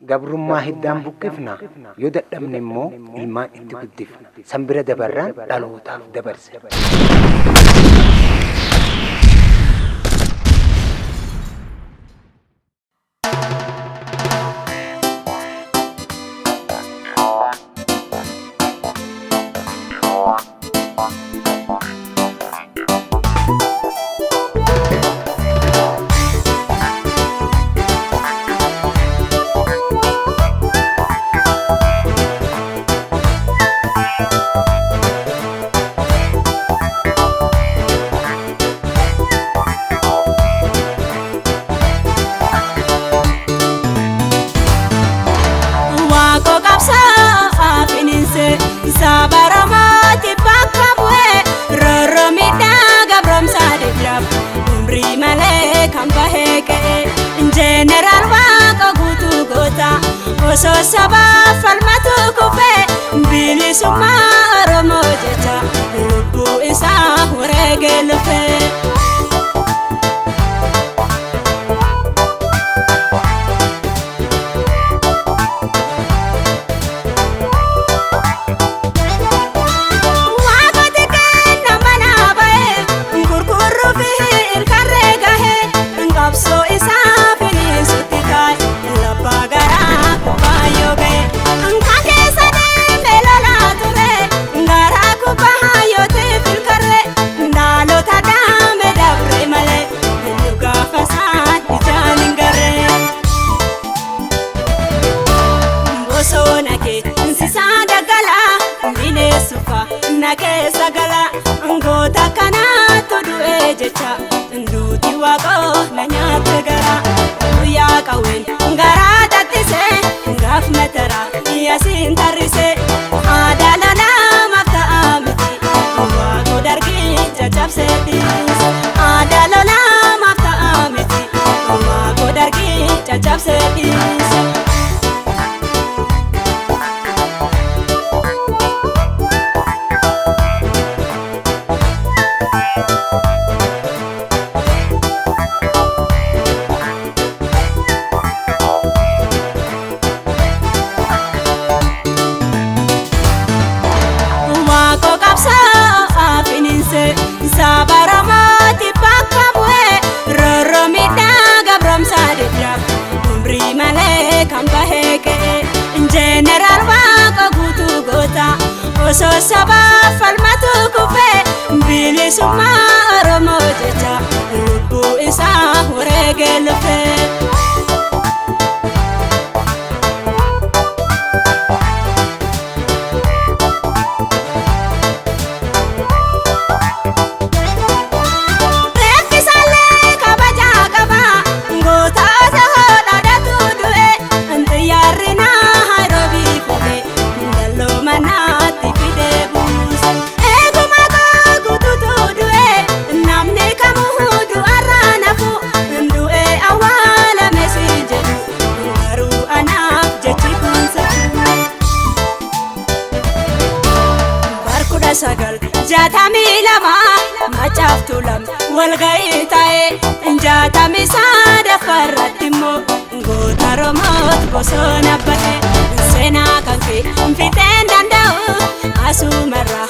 gabrummaa hiddaan buqqifna yoo dadhabne immoo ilmaan itti guddifna sanbira dabarraan dhalootaaf dabarse. Sabaa falmatu kufe bilisuumaa Oromoo jecha lubbuu isaa wareegee lufe. Sabaa falmatu kufe bilisuumaa Oromoo jecha lubbuu isaa wareegee lufe. Jaatamii lama macaaftuu lama walga'ii ta'e jaatamii sadaffaarratti immoo goota Oromooti bosona bahe seenaa kan kee fiixeen danda'u asumarraa